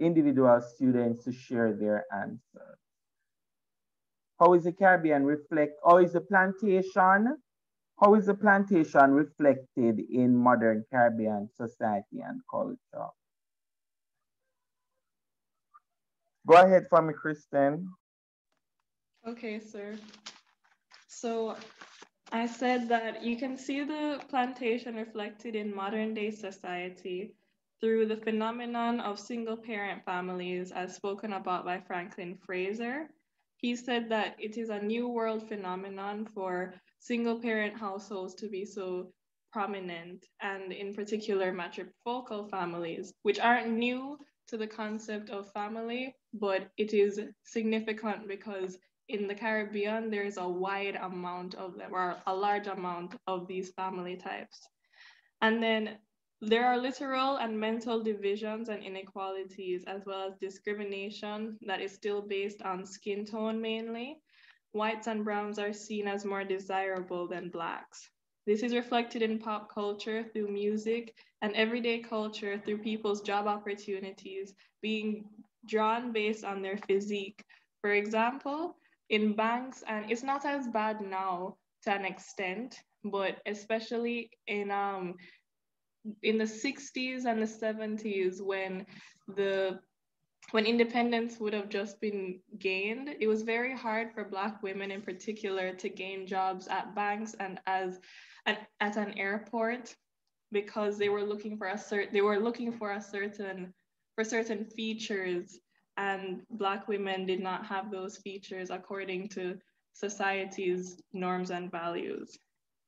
individual students to share their answers. How is the Caribbean reflect, how is the plantation reflected in modern Caribbean society and culture? Go ahead for me, Kristen. Okay, sir. So I said that you can see the plantation reflected in modern day society through the phenomenon of single parent families, as spoken about by Franklin Fraser. He said that it is a new world phenomenon for single parent households to be so prominent, and in particular, matrifocal families, which aren't new to the concept of family, but it is significant because in the Caribbean, there's a wide amount of them, or a large amount of these family types. And then there are literal and mental divisions and inequalities, as well as discrimination that is still based on skin tone mainly. Whites and browns are seen as more desirable than blacks. This is reflected in pop culture through music and everyday culture through people's job opportunities being drawn based on their physique. For example, in banks, and it's not as bad now to an extent, but especially in the 60s and the 70s the when independence would have just been gained, it was very hard for Black women in particular to gain jobs at banks and at an airport because they were looking for certain features, and Black women did not have those features according to society's norms and values.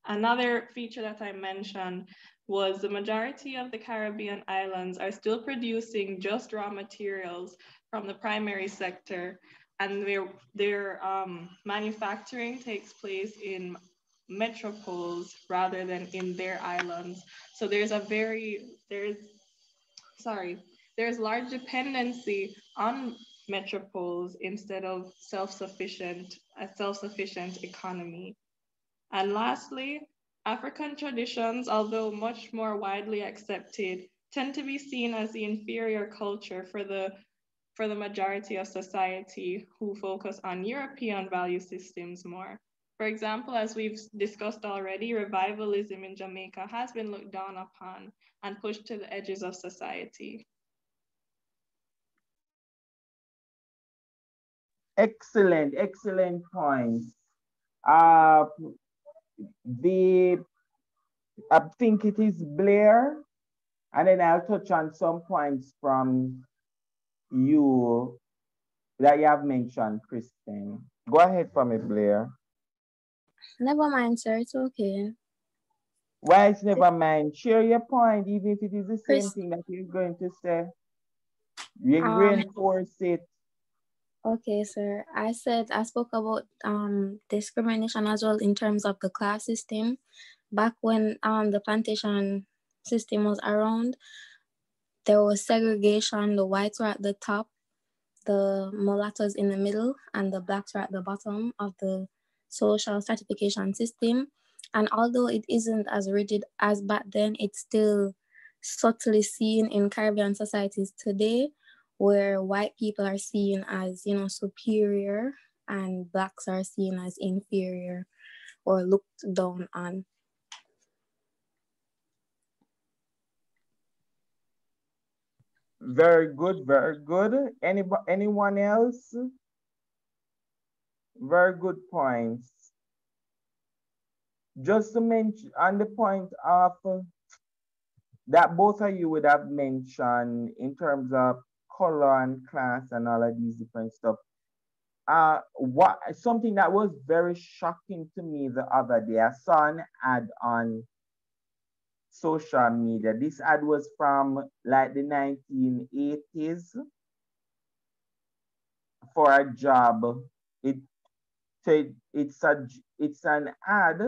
Another feature that I mentioned was the majority of the Caribbean islands are still producing just raw materials from the primary sector, and their manufacturing takes place in metropoles rather than in their islands. So there's large dependency on metropoles instead of a self-sufficient economy. And lastly, African traditions, although much more widely accepted, tend to be seen as the inferior culture for the majority of society who focus on European value systems more. For example, as we've discussed already, revivalism in Jamaica has been looked down upon and pushed to the edges of society. Excellent, excellent points. Uh, the I think it is Blair, and then I'll touch on some points from you that you have mentioned, Kristen. Go ahead for me, Blair. Never mind, sir. It's okay. Why it's never mind. Share your point, even if it is the same Chris, thing that you're going to say. You um, reinforce it. okay, sir. I spoke about discrimination as well in terms of the class system. Back when the plantation system was around, there was segregation. The whites were at the top, the mulattoes in the middle, and the blacks were at the bottom of the social stratification system. And although it isn't as rigid as back then, it's still subtly seen in Caribbean societies today, where white people are seen as, superior, and blacks are seen as inferior or looked down on. Very good, very good. Anyone else? Very good points. Just to mention on the point of that both of you would have mentioned in terms of color and class and all of these different stuff. What something that was very shocking to me the other day, I saw an ad on social media. This ad was from like the 1980s for a job. It said it's an ad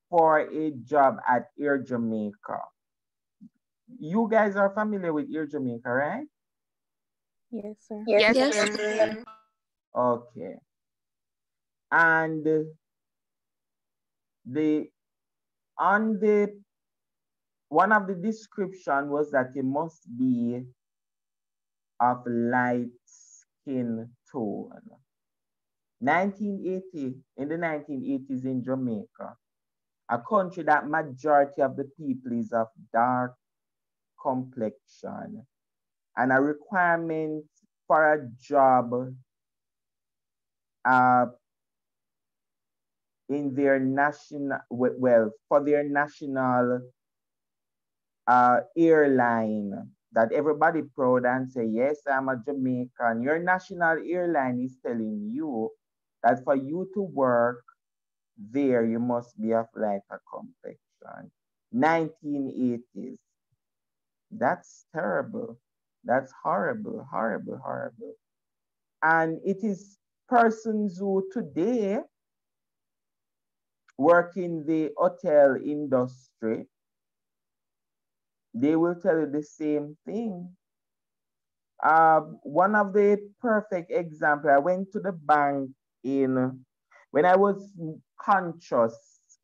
for a job at Air Jamaica. You guys are familiar with Air Jamaica, right? Yes, sir. Yes, Yes, sir. Okay. And the on the one of the description was that you must be of light skin tone. 1980, in the 1980s in Jamaica, a country that majority of the people is of dark complexion, and a requirement for a job in their national, well, for their national airline, that everybody proud and say, yes, I'm a Jamaican. Your national airline is telling you that for you to work there, you must be of lighter complexion. 1980s. That's terrible. That's horrible, horrible, horrible. And it is persons who today work in the hotel industry, they will tell you the same thing. One of the perfect example, I went to the bank when I was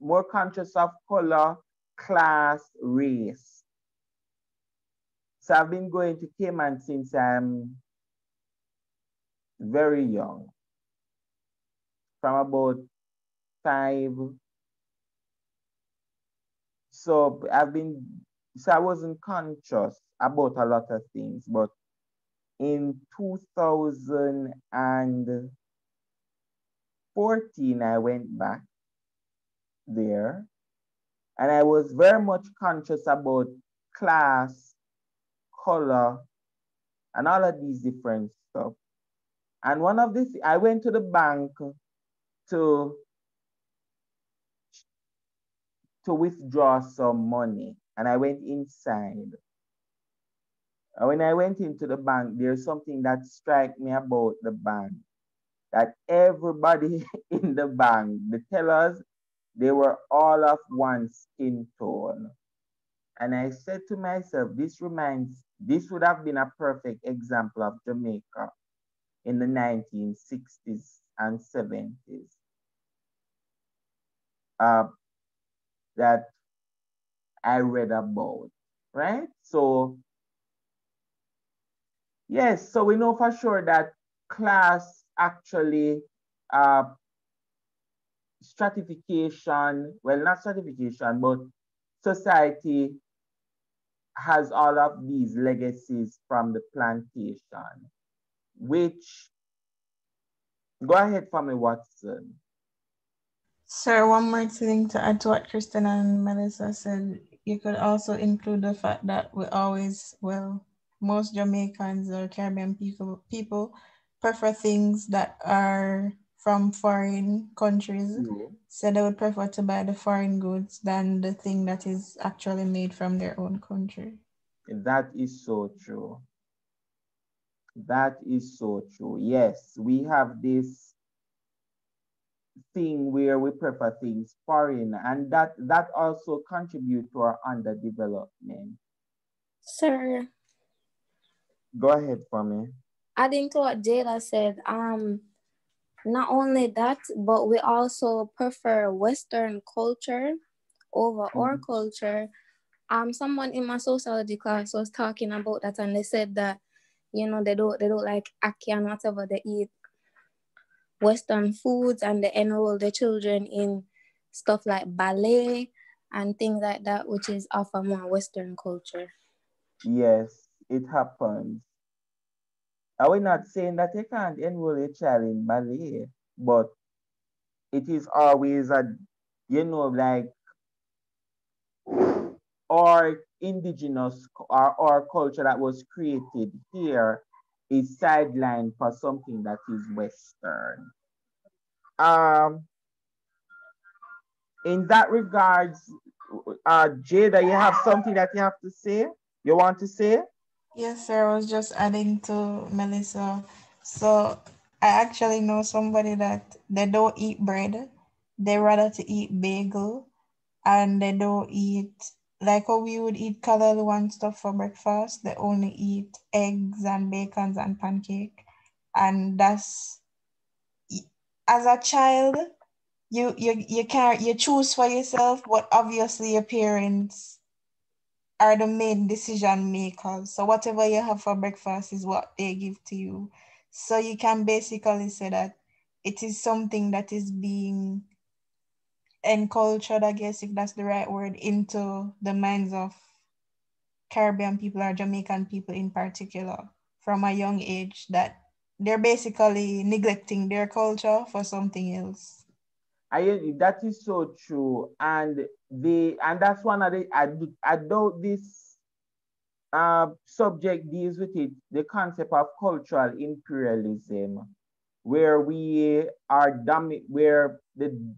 more conscious of color, class, race. So I've been going to Cayman since I'm very young, from about 5. So I wasn't conscious about a lot of things, but in 2014, I went back there and I was very much conscious about class, color, and all of these different stuff. And one of these, I went to the bank to withdraw some money, and I went inside. And when I went into the bank, there's something that struck me about the bank, that everybody in the bank, the tellers, they were all of one skin tone. And I said to myself, this would have been a perfect example of Jamaica in the 1960s and 70s. That I read about, right? So, yes, so we know for sure that class actually, stratification, well, not stratification, but society has all of these legacies from the plantation, which, go ahead for me, Watson. Sir, one more thing to add to what Kristen and Melissa said. You could also include the fact that most Jamaicans or Caribbean people prefer things that are from foreign countries. So they would prefer to buy the foreign goods than the thing that is actually made from their own country. That is so true. That is so true. Yes, we have this thing where we prefer things foreign, and that also contributes to our underdevelopment. Sir. Go ahead for me. Adding to what Jada said, not only that, but we also prefer Western culture over our culture. Someone in my sociology class was talking about that, and they said that, you know, they don't like ackee and whatever, they eat Western foods, and they enroll their children in stuff like ballet and things like that, which is of a more Western culture. Yes, it happens. I will not saying that you can't enroll a child in ballet, but it is always like our indigenous our culture that was created here is sidelined for something that is Western. In that regards, Jada, you have something that you have to say? You want to say? Yes, sir. I was just adding to Melissa. So I actually know somebody that they don't eat bread. They rather to eat bagel, and they don't eat like how we would eat callaloo and stuff for breakfast. They only eat eggs and bacons and pancake. And that's, as a child, you can't, you choose for yourself, but obviously your parents are the main decision makers. So whatever you have for breakfast is what they give to you. So you can basically say that it is something that is being encultured, I guess, if that's the right word, into the minds of Caribbean people or Jamaican people in particular from a young age, that they're basically neglecting their culture for something else. That is so true, and that's one of the I doubt this subject deals with it, the concept of cultural imperialism, where where the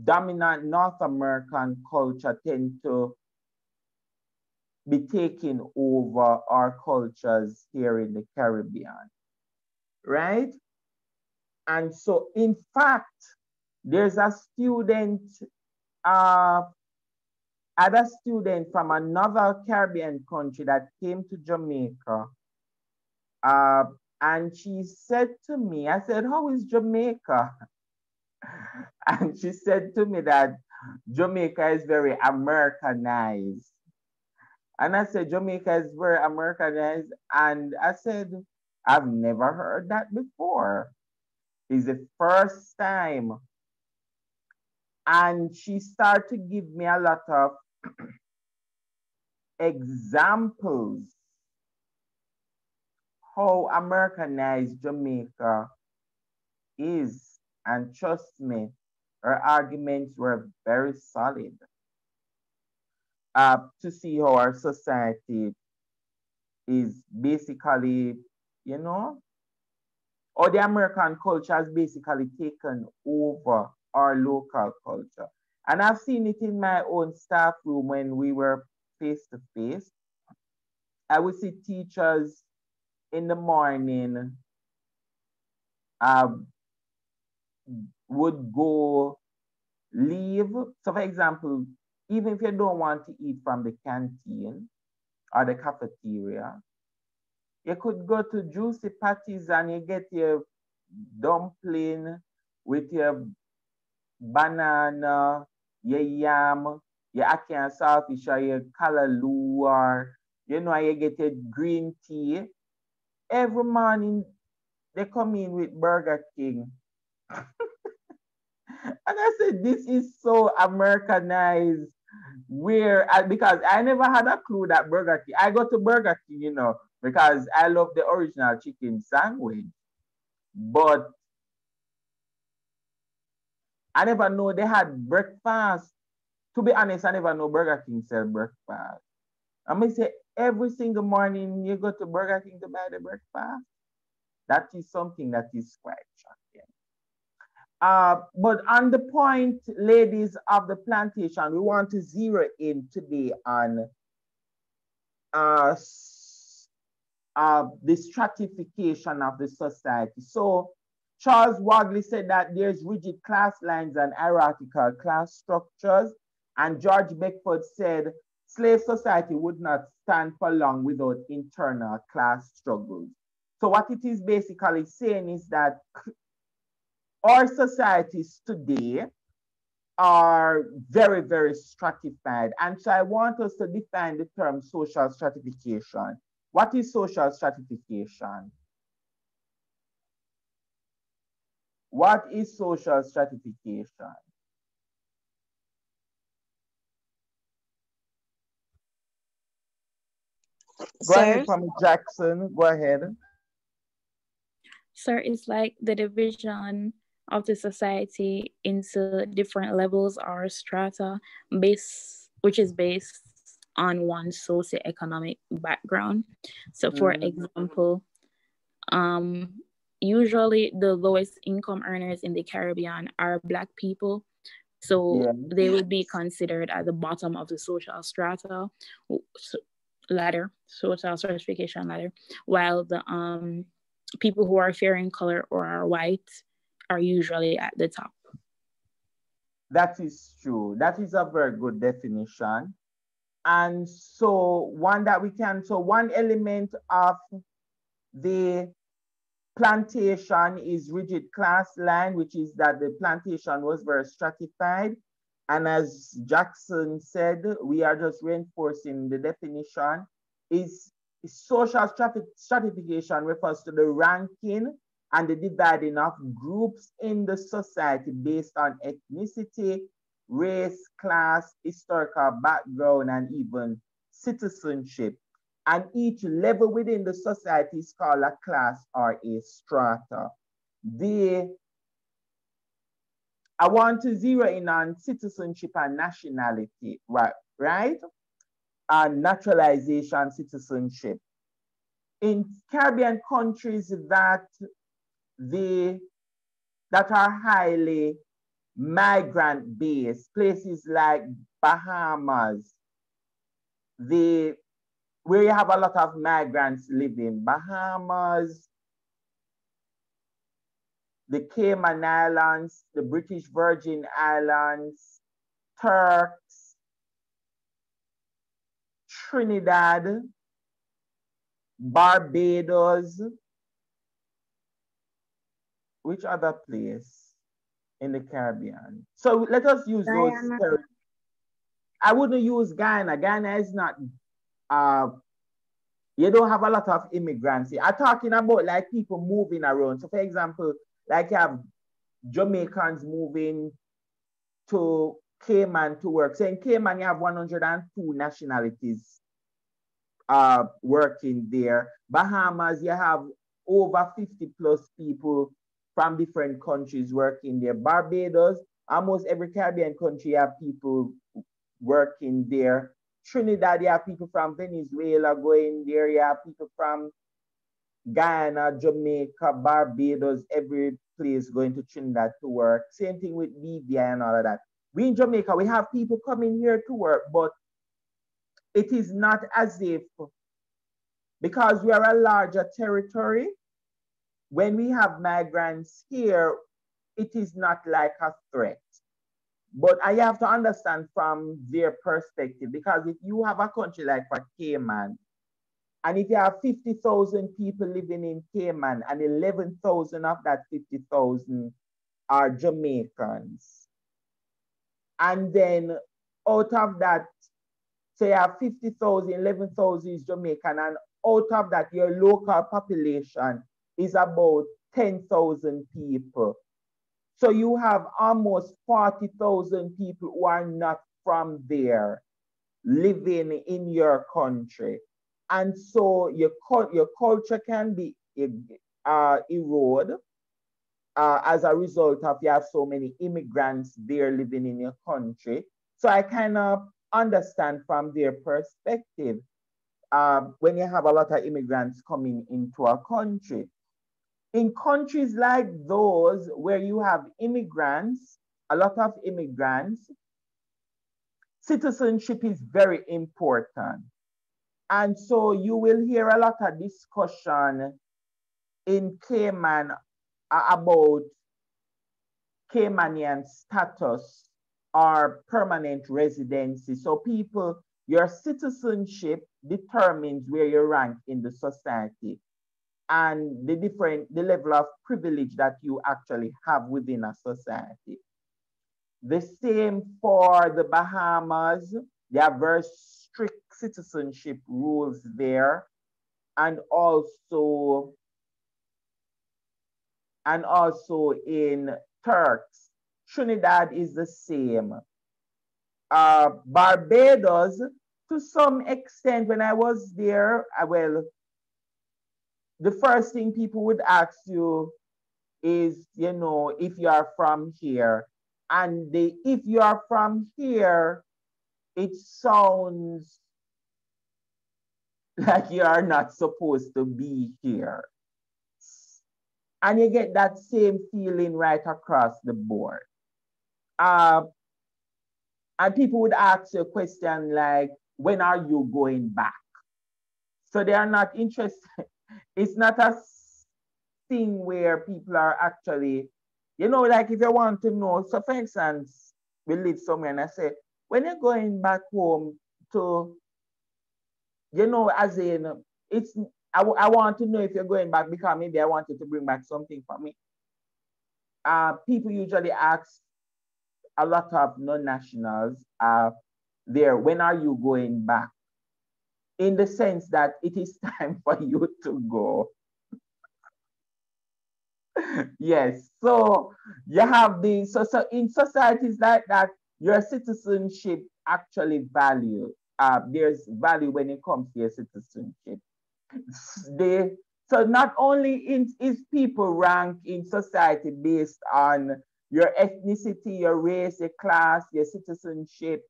dominant North American culture tend to be taking over our cultures here in the Caribbean, right? And so, in fact, there's a student, uh, other student from another Caribbean country that came to Jamaica. Uh, and she said to me, I said, how is Jamaica? And she said to me that Jamaica is very Americanized. And I said, Jamaica is very Americanized. And I said, I've never heard that before. It's the first time. And she started to give me a lot of examples how Americanized Jamaica is. And trust me, her arguments were very solid to see how our society is basically, you know, or the American culture has basically taken over our local culture. And I've seen it in my own staff room when we were face to face. I would see teachers in the morning uh, would go leave. So, for example, even if you don't want to eat from the canteen or the cafeteria, you could go to Juicy Patties and you get your dumpling with your banana, your yam, your ackee and saltfish, or your callaloo, or you know, you get your green tea. Every morning they come in with Burger King. And I said, this is so Americanized. Because I never had a clue that Burger King, I go to Burger King, you know, because I love the original chicken sandwich. But I never know they had breakfast. To be honest, I never know Burger King sell breakfast. I may say every single morning you go to Burger King to buy the breakfast. That is something that is quite shocking. But on the point, ladies of the plantation, we want to zero in today on the stratification of the society. So Charles Wagley said that there's rigid class lines and hierarchical class structures. And George Beckford said slave society would not stand for long without internal class struggles. So what it is basically saying is that our societies today are very, very stratified. And so I want us to define the term social stratification. What is social stratification? What is social stratification? Go Sir, ahead, Pamela Jackson. Go ahead. Sir, it's like the division of the society into different levels or strata, which is based on one's socioeconomic background. So, for example, usually the lowest income earners in the Caribbean are Black people. So Yeah. they would be considered at the bottom of the social strata ladder, social stratification ladder, while the people who are fair in color or are white are usually at the top. That is true. That is a very good definition. And so one element of the plantation is rigid class line, which is that the plantation was very stratified. And as Jackson said, we are just reinforcing the definition, is social stratification refers to the ranking and the dividing of groups in the society based on ethnicity, race, class, historical background, and even citizenship. And each level within the society is called a class or a strata. I want to zero in on citizenship and nationality, right? And naturalization citizenship. In Caribbean countries that are highly migrant based, places like Bahamas, where you have a lot of migrants living, Bahamas, the Cayman Islands, the British Virgin Islands, Turks, Trinidad, Barbados, which other place in the Caribbean? So let us use those. Guyana. I wouldn't use Guyana. Guyana is not, you don't have a lot of immigrants here. I'm talking about like people moving around. So for example, like you have Jamaicans moving to Cayman to work. So in Cayman, you have 102 nationalities working there. Bahamas, you have over 50 plus people from different countries working there. Barbados, almost every Caribbean country have people working there. Trinidad, you have people from Venezuela going there. You have people from Guyana, Jamaica, Barbados, every place going to Trinidad to work. Same thing with Libya and all of that. We in Jamaica, we have people coming here to work, but it is not as if, because we are a larger territory, when we have migrants here, it is not like a threat. But I have to understand from their perspective, because if you have a country like for Cayman, and if you have 50,000 people living in Cayman and 11,000 of that 50,000 are Jamaicans, and then out of that, say you have 50,000, 11,000 is Jamaican, and out of that, your local population is about 10,000 people. So you have almost 40,000 people who are not from there living in your country. And so your culture can be eroded as a result of you have so many immigrants there living in your country. So I kind of understand from their perspective when you have a lot of immigrants coming into a country. In countries like those where you have immigrants, a lot of immigrants, citizenship is very important. And so you will hear a lot of discussion in Cayman about Caymanian status or permanent residency. So people, your citizenship determines where you rank in the society and the level of privilege that you actually have within a society. The same for the Bahamas. There are very strict citizenship rules there. And also in Turks. Trinidad is the same. Barbados, to some extent, when I was there, the first thing people would ask you is, if you are from here. And if you are from here, it sounds like you are not supposed to be here. And you get that same feeling right across the board. And people would ask you a question like, when are you going back? So they are not interested. It's not a thing where people are actually, like if you want to know, so for instance, we live somewhere and I say, when you're going back home to, as in, I want to know if you're going back because maybe I want you to bring back something for me. People usually ask a lot of non-nationals there. When are you going back? In the sense that it is time for you to go. Yes. So you have the so in societies like that, your citizenship actually value. There's value when it comes to your citizenship. They so not only is people ranked in society based on your ethnicity, your race, your class, your citizenship,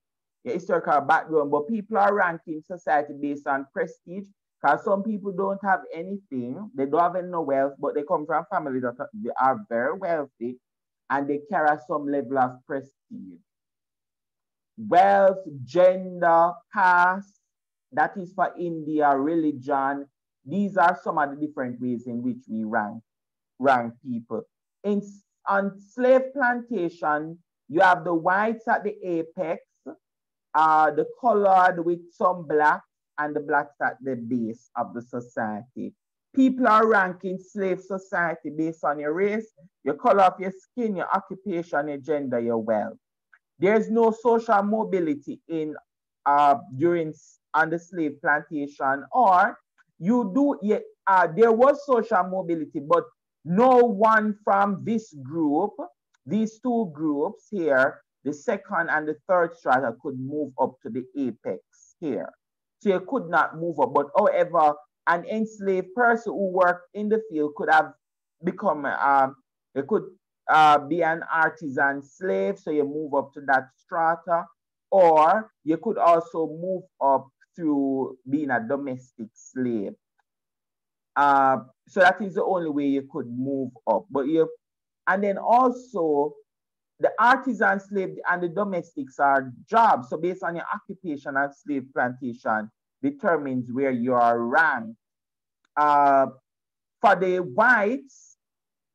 your historical background, but people are ranked in society based on prestige. Because some people don't have anything, they don't have any wealth, but they come from families that they are very wealthy and they carry some level of prestige. Wealth, gender, caste, that is for India, religion. These are some of the different ways in which we rank people. In, on slave plantation, you have the whites at the apex, the colored with some black, and the blacks at the base of the society. People are ranking slave society based on your race, your color of your skin, your occupation, your gender, your wealth. There's no social mobility in during on the slave plantation, or you do. There was social mobility, but no one from this group, these two groups here, the second and the third strata, could move up to the apex here. So you could not move up. But however, an enslaved person who worked in the field could have become, they could be an artisan slave, so you move up to that strata, or you could also move up through being a domestic slave. So that is the only way you could move up. But and then also the artisan slave and the domestics are jobs. So based on your occupation and slave plantation determines where you are ranked. For the whites,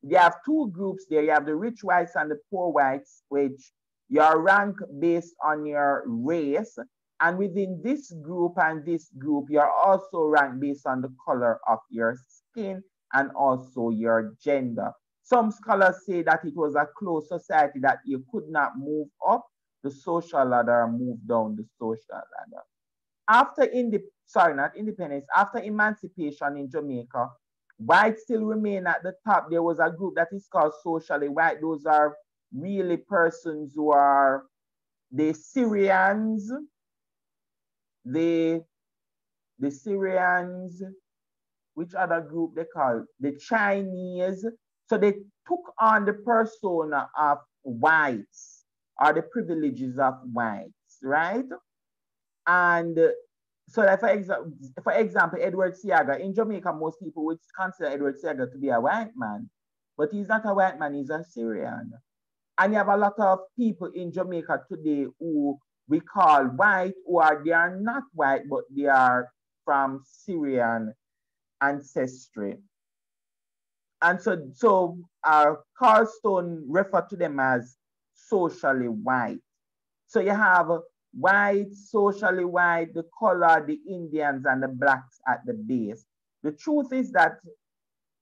you have two groups there. You have the rich whites and the poor whites, which you are ranked based on your race. And within this group and this group, you're also ranked based on the color of your skin and also your gender. Some scholars say that it was a closed society, that you could not move up the social ladder and move down the social ladder. After not independence, after emancipation in Jamaica, whites still remain at the top. There was a group that is called socially white. Those are really persons who are the Syrians, the Syrians, which other group they call? The Chinese. So they took on the persona of whites or the privileges of whites, right? And so that for example, Edward Seaga, in Jamaica, most people would consider Edward Seaga to be a white man, but he's not a white man, he's a Syrian. And you have a lot of people in Jamaica today who we call white, they are not white, but they are from Syrian ancestry. And so Carl Stone referred to them as socially white. So you have white, socially white, the color, the Indians, and the blacks at the base. The truth is that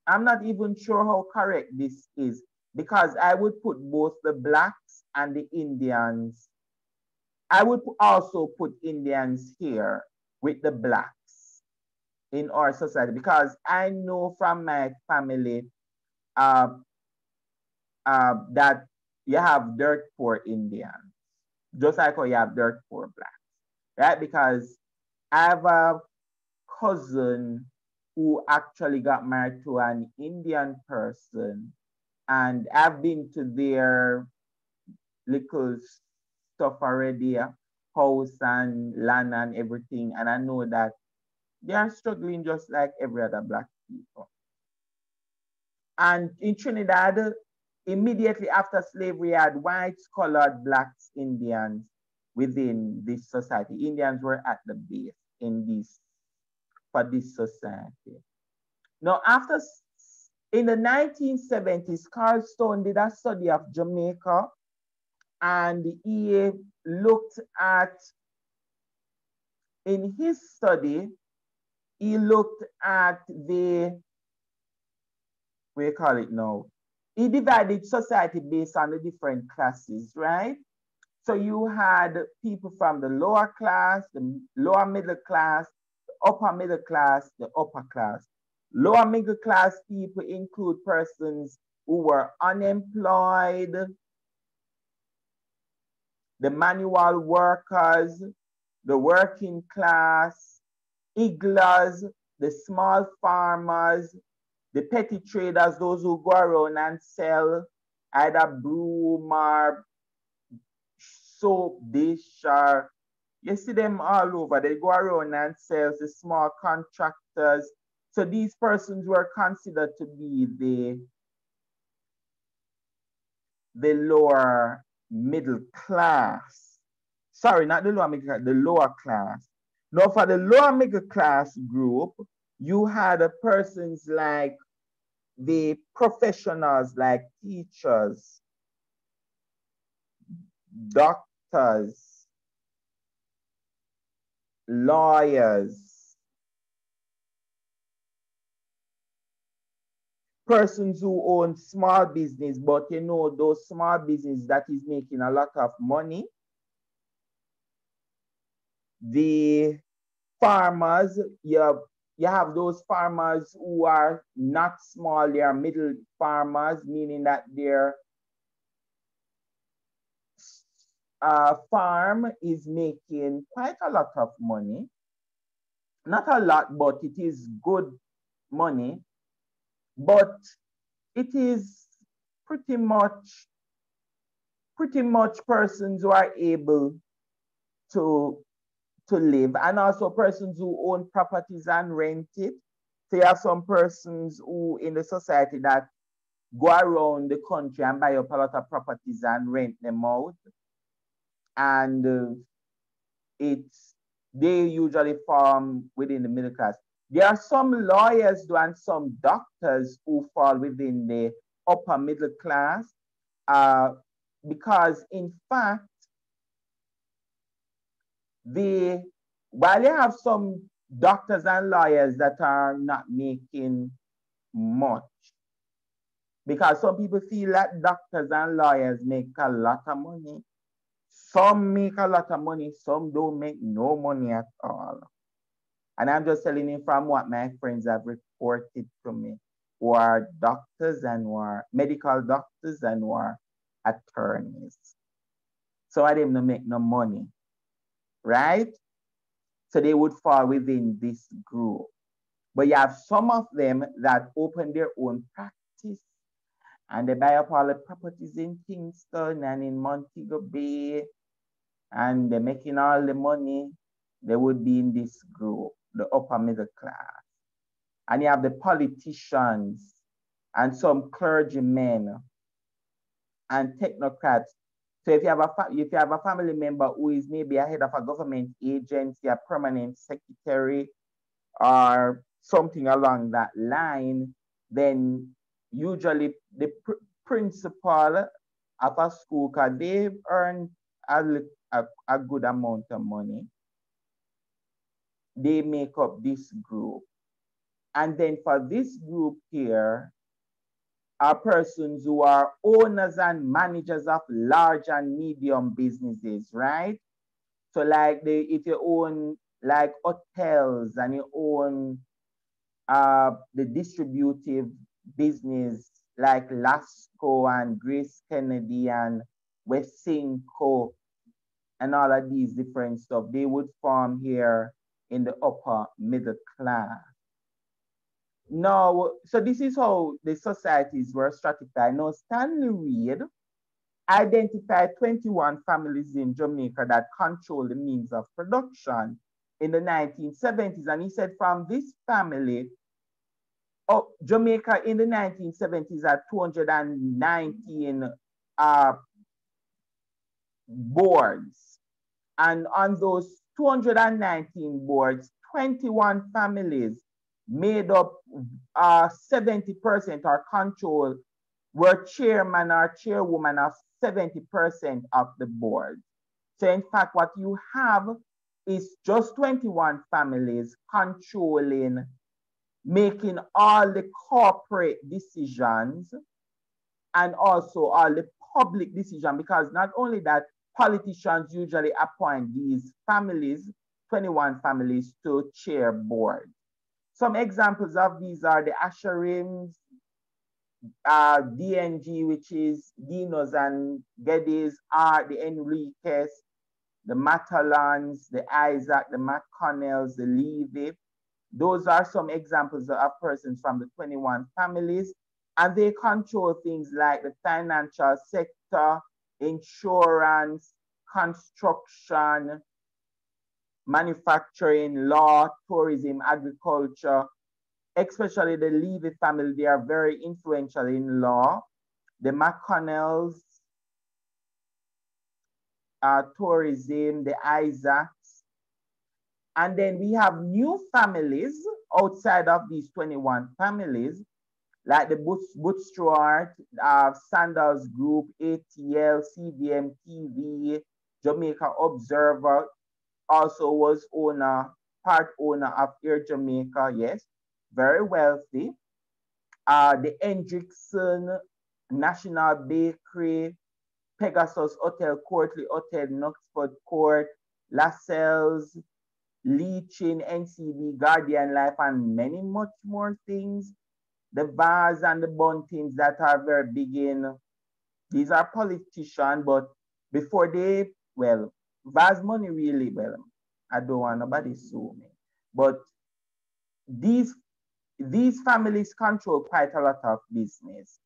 I'm not even sure how correct this is, because I would put both the blacks and the Indians. I would also put Indians here with the blacks in our society, because I know from my family that you have dirt poor Indians, just like how you have dirt poor blacks, right? Because I have a cousin who actually got married to an Indian person, and I've been to their little stuff already, house and land and everything, and I know that they are struggling just like every other black people. And in Trinidad, immediately after slavery, you had whites, colored, blacks, Indians within this society. Indians were at the base for this society. Now, in the 1970s, Carl Stone did a study of Jamaica, and he looked at, in his study, he looked at we call it now, he divided society based on the different classes, right? So you had people from the lower class, the lower middle class, the upper middle class, the upper class. Lower middle class people include persons who were unemployed, the manual workers, the working class, igglers, the small farmers, the petty traders, those who go around and sell either broom or soap, dish, or you see them all over. They go around and sell, the small contractors. So these persons were considered to be the lower middle class. Sorry, not the lower middle class, the lower class. Now for the lower middle class group, you had persons like the professionals like teachers, doctors, lawyers, persons who own small business, but you know those small business that is making a lot of money. The farmers, you have those farmers who are not small, they are middle farmers, meaning that their farm is making quite a lot of money. Not a lot, but it is good money. But it is pretty much persons who are able to live, and also persons who own properties and rent it. So you have some persons who in the society that go around the country and buy up a lot of properties and rent them out. And they usually form within the middle class. There are some lawyers and some doctors who fall within the upper middle class because in fact, while you have some doctors and lawyers that are not making much, because some people feel that doctors and lawyers make a lot of money. Some make a lot of money, some don't make no money at all. And I'm just telling you from what my friends have reported to me, who are doctors and who are medical doctors and who are attorneys. So I didn't make no money, right? So they would fall within this group. But you have some of them that open their own practice and they buy up all the properties in Kingston and in Montego Bay and they're making all the money. They would be in this group, the upper middle class. And you have the politicians and some clergymen and technocrats. So if you have a family member who is maybe a head of a government agency, a permanent secretary, or something along that line, then usually the principal of a school, because they've earned a good amount of money, they make up this group. And then for this group here are persons who are owners and managers of large and medium businesses, right? So like if you own like hotels and you own the distributive business like Lasco and Grace Kennedy and Westinco and all of these different stuff, they would form here in the upper middle class. Now, so this is how the societies were stratified. Now, Stanley Reed identified 21 families in Jamaica that control the means of production in the 1970s. And he said from this family, Jamaica in the 1970s had 219 boards. And on those 219 boards, 21 families made up 70% or control, were chairman or chairwoman of 70% of the board. So in fact, what you have is just 21 families controlling, making all the corporate decisions and also all the public decisions, because not only that, politicians usually appoint these families, 21 families, to chair boards. Some examples of these are the Asherims, DNG, which is Dinos and Geddes, the Enriquez, the Matalans, the Isaac, the McConnells, the Levy. Those are some examples of persons from the 21 families, and they control things like the financial sector, insurance, construction, manufacturing, law, tourism, agriculture, especially the Levy family. They are very influential in law. The McConnells, tourism, the Isaacs. And then we have new families outside of these 21 families, like the Butch Stewart, Sandals Group, ATL, CVM TV, Jamaica Observer, also was part owner of Air Jamaica, yes, very wealthy. The Hendrickson, National Bakery, Pegasus Hotel, Courtly Hotel, Knoxford Court, Lascelles, Leachin, NCB, Guardian Life, and many much more things. The Vaz and the Buntings that are very big in, these are politicians, but before they, well, Vaz money really, well, I don't want nobody sue me. But these families control quite a lot of business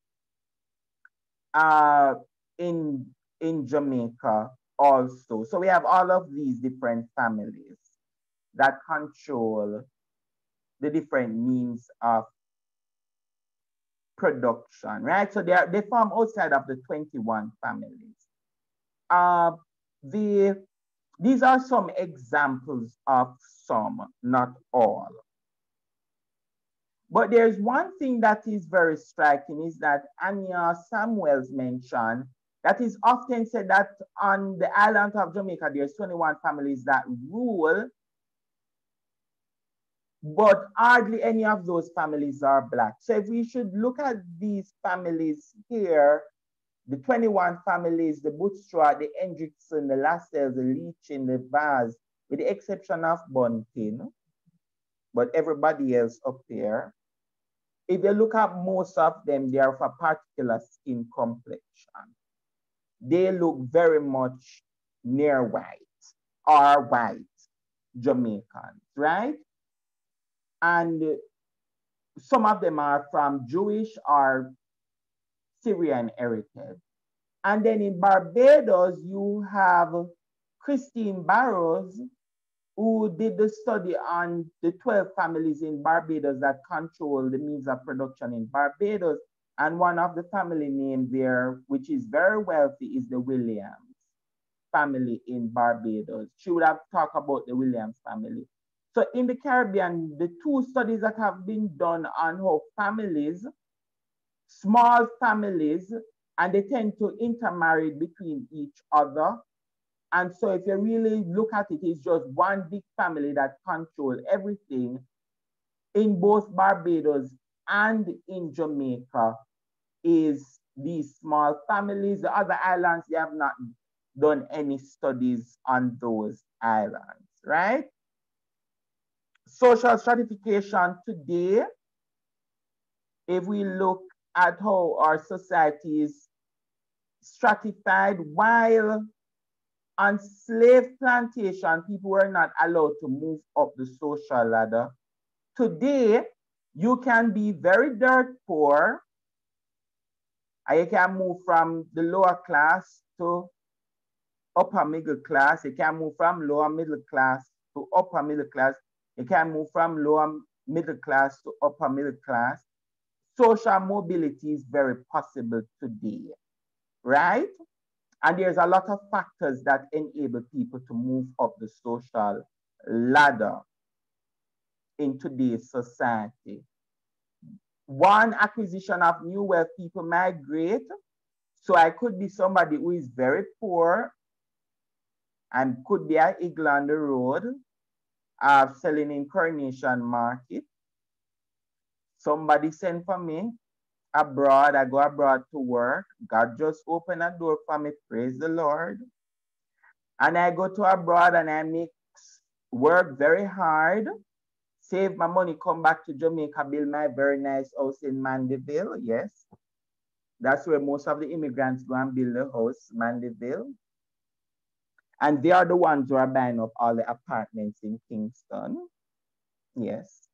in Jamaica also. So we have all of these different families that control the different means of production, right? So they form outside of the 21 families. These are some examples of some, not all. But there's one thing that is very striking is that Anya Samuels mentioned that is often said that on the island of Jamaica, there's 21 families that rule, but hardly any of those families are Black. So if we should look at these families here, the 21 families, the Bootstrap, the Hendrickson, the Lascelles, the Leachin, the Vaz, with the exception of Bunting, but everybody else up there. If you look at most of them, they are of a particular skin complexion. They look very much near white or white Jamaicans, right? And some of them are from Jewish or Syrian heritage. And then in Barbados, you have Christine Barrows, who did the study on the 12 families in Barbados that control the means of production in Barbados. And one of the family names there, which is very wealthy, is the Williams family in Barbados. She would have talked about the Williams family. So in the Caribbean, the two studies that have been done on how families, small families, and they tend to intermarry between each other. And so if you really look at it, it's just one big family that controls everything in both Barbados and in Jamaica is these small families. The other islands, they have not done any studies on those islands, right? Social stratification today, if we look at how our society is stratified, while on slave plantation, people were not allowed to move up the social ladder. Today, you can be very dirt poor, and you can move from the lower class to upper middle class. You can move from lower middle class to upper middle class. You can move from lower middle class to upper middle class. Social mobility is very possible today, right? And there's a lot of factors that enable people to move up the social ladder in today's society. One, acquisition of new wealth, people migrate. So I could be somebody who is very poor and could be an eagle on the road, selling in Coronation Market. Somebody sent for me abroad. I go abroad to work. God just opened a door for me. Praise the Lord. And I go to abroad and I work very hard, save my money, come back to Jamaica, build my very nice house in Mandeville. Yes, that's where most of the immigrants go and build a house, Mandeville. And they are the ones who are buying up all the apartments in Kingston. Yes.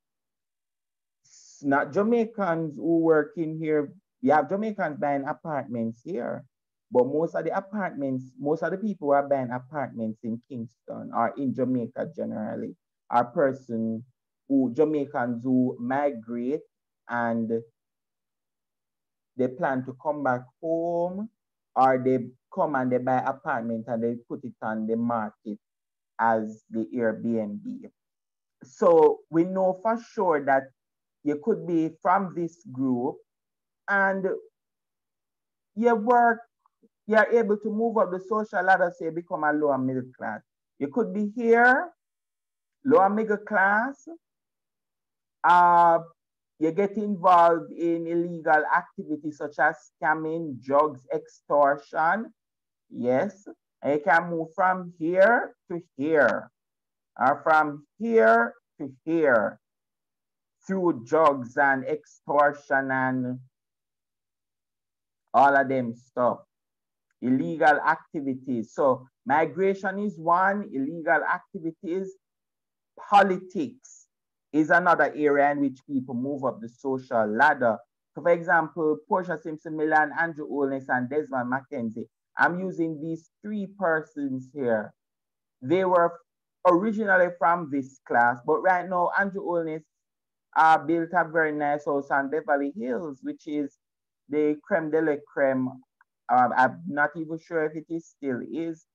It's not Jamaicans who work in here. You have Jamaicans buying apartments here. But most of the apartments, most of the people who are buying apartments in Kingston or in Jamaica generally are Jamaicans who migrate and they plan to come back home, or they come and they buy apartment and they put it on the market as the Airbnb. So we know for sure that you could be from this group and you're able to move up the social ladder, say become a lower middle class. You could be here, lower middle class, you get involved in illegal activities such as scamming, drugs, extortion. Yes, and you can move from here to here, or from here to here through drugs and extortion and all of them stuff. Illegal activities. So migration is one, illegal activities. Politics is another area in which people move up the social ladder. So for example, Portia Simpson Milan, Andrew Holness, and Desmond Mackenzie. I'm using these three persons here. They were originally from this class, but right now Andrew Holness built a very nice house on Beverly Hills, which is the creme de la creme. I'm not even sure if it still is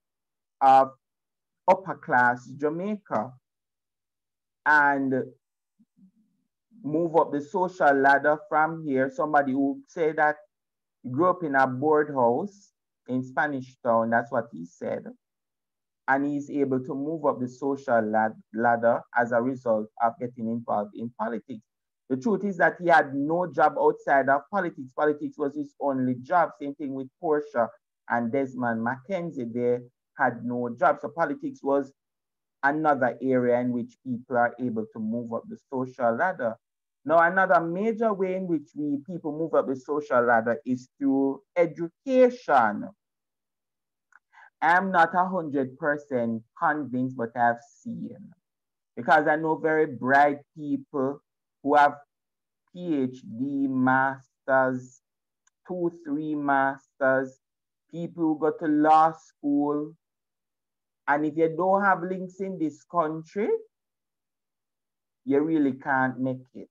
of upper class Jamaica, and move up the social ladder from here. Somebody who say that grew up in a board house in Spanish Town, that's what he said. And he's able to move up the social ladder as a result of getting involved in politics. The truth is that he had no job outside of politics. Politics was his only job. Same thing with Portia and Desmond Mackenzie. They had no job. So politics was another area in which people are able to move up the social ladder. Now, another major way in which people move up the social ladder is through education. I'm not 100% convinced, but I've seen. Because I know very bright people who have PhD, masters, 2-3 masters, people who go to law school. And if you don't have links in this country, you really can't make it.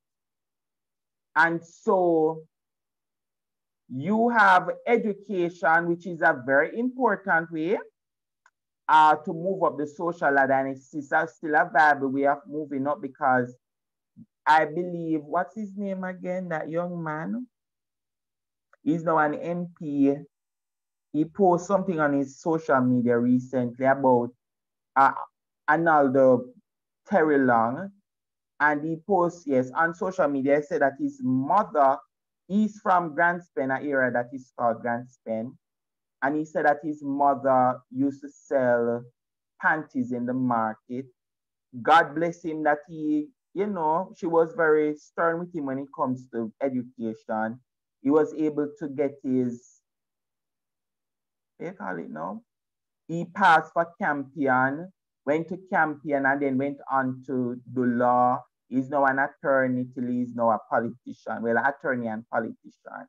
And so you have education, which is a very important way to move up the social ladder, and it's still a viable way of moving up, because I believe, what's his name again, that young man? He's now an MP. He posted something on his social media recently about Arnaldo Terry Long, and he posts, yes, on social media, said that his mother, he's from Grandspen, an area that is called Grandspen, and he said that his mother used to sell panties in the market. God bless him that he, she was very stern with him when it comes to education. He was able to get his, what do you call it now? He passed for Campion, went to Campion, and then went on to do law. He's now an attorney till he's now a politician. Well, attorney and politician.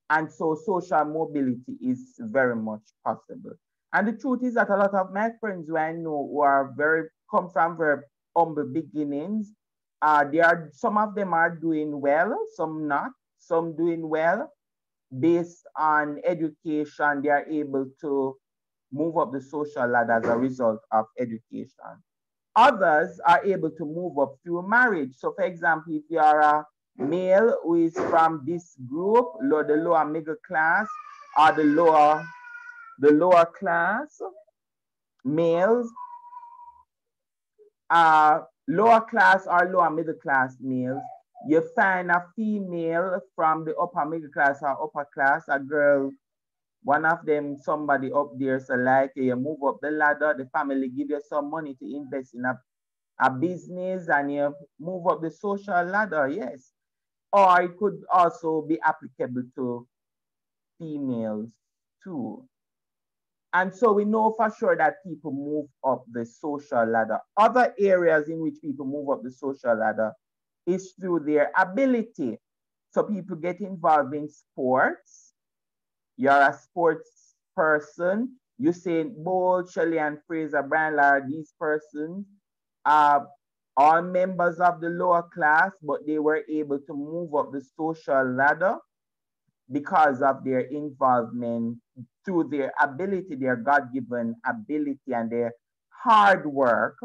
And so social mobility is very much possible. And the truth is that a lot of my friends who I know who are come from very humble beginnings, some of them are doing well, some not, some doing well. Based on education, they are able to move up the social ladder as a result of education. Others are able to move up through marriage. So for example, if you are a male who is from this group, the lower middle class, or the lower class males, lower class or lower middle class males, you find a female from the upper middle class or upper class, a girl One of them, somebody up there, so like you move up the ladder, the family give you some money to invest in a business and you move up the social ladder, yes. Or it could also be applicable to females too. And so we know for sure that people move up the social ladder. Other areas in which people move up the social ladder is through their ability. So people get involved in sports. You're a sports person. Usain Bolt, Shelley and Fraser, Brian Lara, these persons are all members of the lower class, but they were able to move up the social ladder because of their involvement through their ability, their God-given ability and their hard work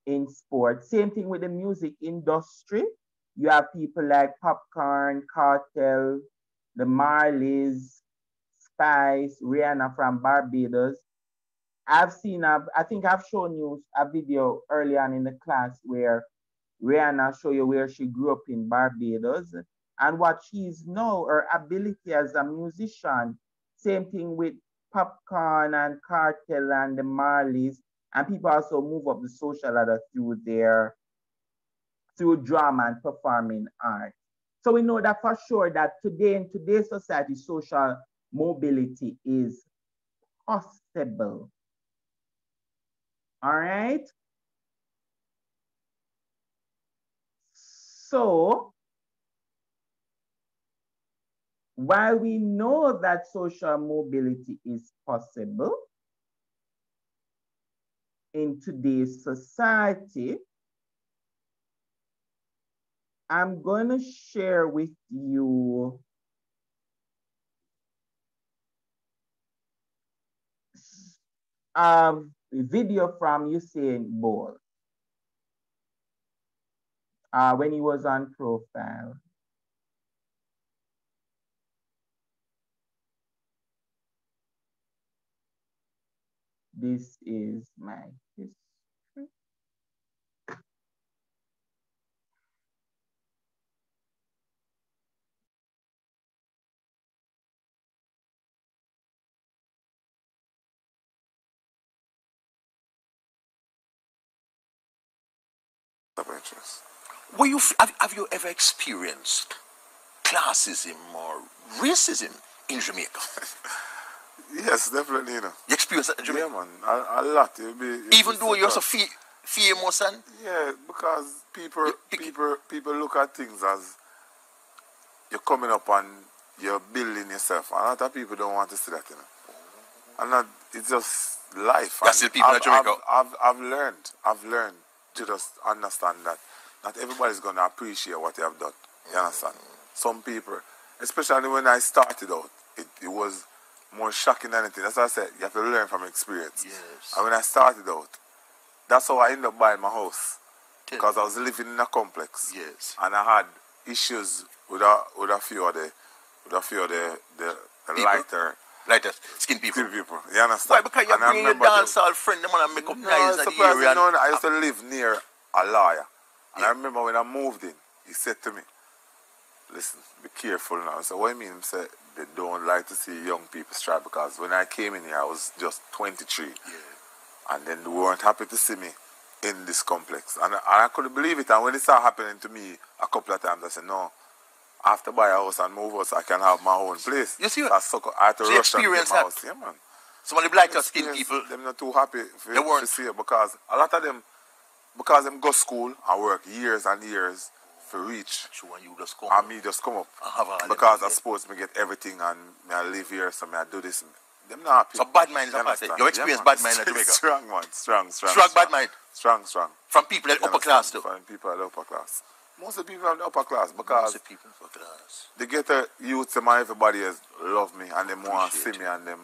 in sports. Same thing with the music industry. You have people like Popcorn, Cartel, the Marleys, Spice, Rihanna from Barbados. I think I've shown you a video early on in the class where Rihanna show you where she grew up in Barbados and what she is now, her ability as a musician. Same thing with Popcorn and Cartel and the Marleys. And people also move up the social ladder through drama and performing art. So we know that for sure that today in today's society, social mobility is possible. All right. So while we know that social mobility is possible in today's society, I'm going to share with you a video from Usain Bolt when he was on profile. This is my history. Have you ever experienced classism or racism in Jamaica? Yes, definitely, you know. You experienced that in Jamaica? Yeah, man, a lot. Even though you're so famous and... Yeah, because people look at things as you're coming up and you're building yourself. And a lot of people don't want to see that, you know. And that, it's just life. That's the people in Jamaica. I've learned to just understand that not everybody's going to appreciate what you have done. You understand? Some people, especially when I started out, it was more shocking than anything. That's why I said you have to learn from experience. Yes. And when I started out, that's how I ended up buying my house. Because I was living in a complex. Yes. And I had issues with a few of the lighter skin people. You understand? Why? Because you're bringing your dancehall friend, them and make up nice in the area. No, I used to live near a lawyer. And I remember when I moved in, he said to me, listen, be careful now. I said, what do you mean? He said, they don't like to see young people strive because when I came in here, I was just 23. Yeah. And then they weren't happy to see me in this complex. And I couldn't believe it. And when it started happening to me a couple of times, I said, no, I have to buy a house and move out so I can have my own place. You see, so I had to rush and get my house. Yeah, man. Some of the lighter skin people, they're not too happy to see it because a lot of them, because them go school and work years and years for reach. Sure, you just come and me just come up. Because I suppose me get everything and me I live here, so me I do this. Them not happy. So bad mind is a part of it. You experience bad mind in Jamaica. Strong man, strong. Strong bad mind. Strong. From people at upper class too. From people at upper class. Most of the people are the upper class because they get the youth and everybody else love me and them want to see me and them.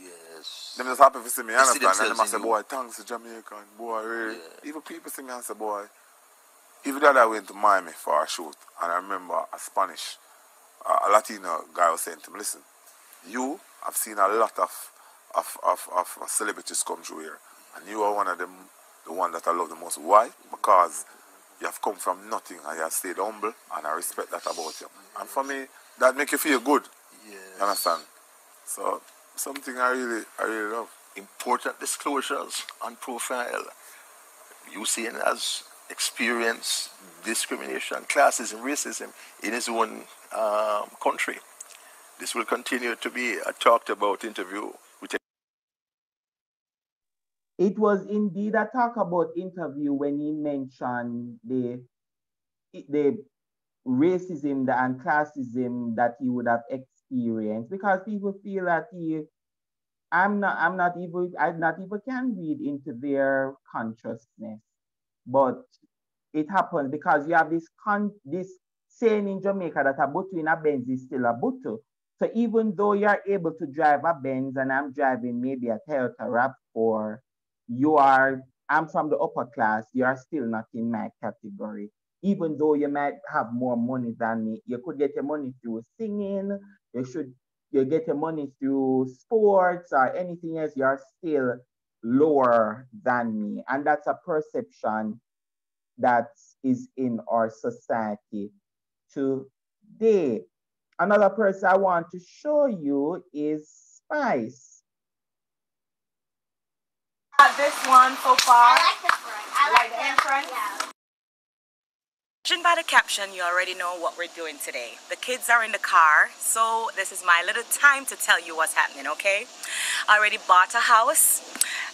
Yes. Them just happy to see me, you understand? And them I say, boy, thanks to Jamaica, boy, really. Yeah. Even people see me and say, boy, even that I went to Miami for a shoot and I remember a Spanish, a Latino guy was saying to me, listen, I've seen a lot of celebrities come through here and you are one of them, the one that I love the most. Why? Because you have come from nothing and you have stayed humble and I respect that about you. And for me, that make you feel good. Yes. You understand? So something I really love. Important disclosures on profile. Hussein has experienced discrimination, classism, racism in his own country. This will continue to be a talked about interview. It was indeed a talk about interview when he mentioned the racism and classism that he would have experienced, because people feel that I not even can read into their consciousness. But it happens because you have this saying in Jamaica that a butu in a Benz is still a butu. So even though you're able to drive a Benz and I'm driving maybe a Toyota RAV4, I'm from the upper class, you are still not in my category. Even though you might have more money than me, you could get your money through singing, you get your money through sports or anything else, you're still lower than me. And that's a perception that is in our society today. Another person I want to show you is Spice. This one so far. I like the front. I like the entrance. Yeah. Judging by the caption, you already know what we're doing today. The kids are in the car, so this is my little time to tell you what's happening, okay? I already bought a house,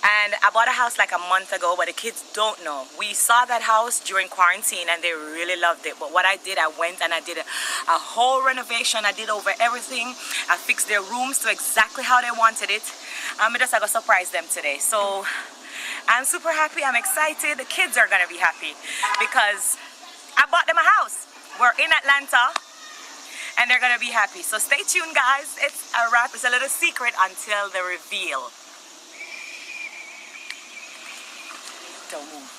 and I bought a house like a month ago, but the kids don't know. We saw that house during quarantine, and they really loved it. But what I did, I went and I did a whole renovation. I did over everything. I fixed their rooms to exactly how they wanted it. I just got to surprise them today. So I'm super happy. I'm excited. The kids are going to be happy because I bought them a house. We're in Atlanta, and they're gonna be happy. So stay tuned, guys. It's a wrap. It's a little secret until the reveal. Don't move.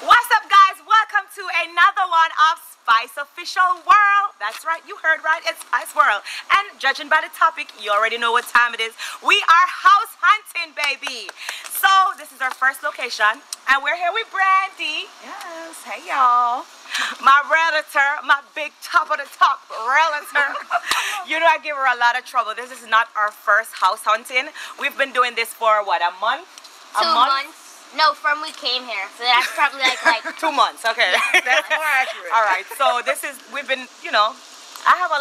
What's up, guys? Welcome to another one of Spice Official World. That's right, you heard right, it's Spice World. And judging by the topic, you already know what time it is. We are house hunting, baby. So this is our first location, and we're here with Brandy. Yes, hey y'all. My realtor, my big top of the top realtor. You know I give her a lot of trouble. This is not our first house hunting. We've been doing this for what, a month? 2 months. No, from we came here. So that's probably like 2 months, okay. That's more accurate. All right, so we've been, I have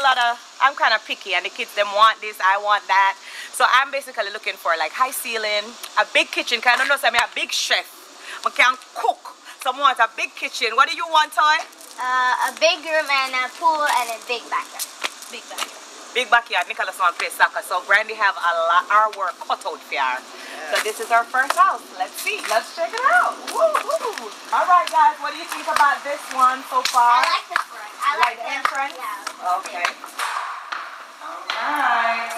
I'm kind of picky, and the kids, them want this, I want that. So I'm basically looking for like high ceiling, a big kitchen, kind of know, so I'm a big chef. I can cook. Someone wants a big kitchen. What do you want, Toy? A big room and a pool and a big backyard. Big backyard. Big backyard, Nicholas want to play soccer. So Brandy have our work cut out for her. So this is our first house. Let's see. Let's check it out. Woo-hoo. All right, guys. What do you think about this one so far? I like the front. I like the entrance. Yeah. Okay. All right.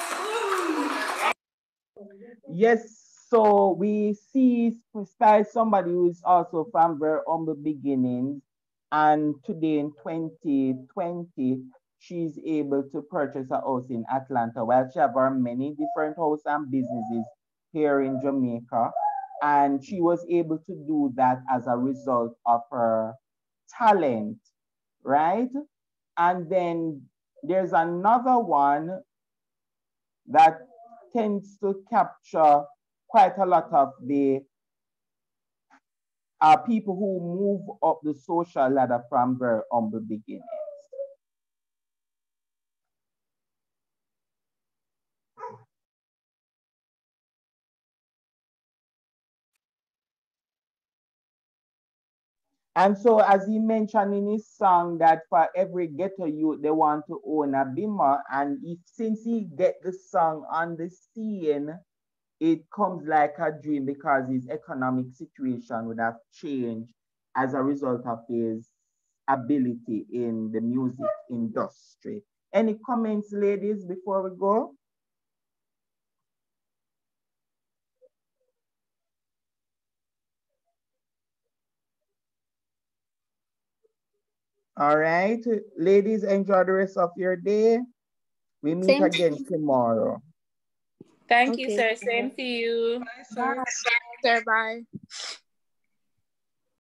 Yes, so we see Spice, somebody who is also from very humble beginnings, and today in 2020, she's able to purchase a house in Atlanta, while she have many different houses and businesses here in Jamaica. And she was able to do that as a result of her talent, right? And then there's another one that tends to capture quite a lot of the people who move up the social ladder from very humble beginnings. And so, as he mentioned in his song, that for every ghetto youth, they want to own a bimmer. And since he get the song on the scene, it comes like a dream, because his economic situation would have changed as a result of his ability in the music industry. Any comments, ladies, before we go? All right, ladies, enjoy the rest of your day. We meet again tomorrow. Thank you, sir. Same to you. Bye, sir. Sir, bye.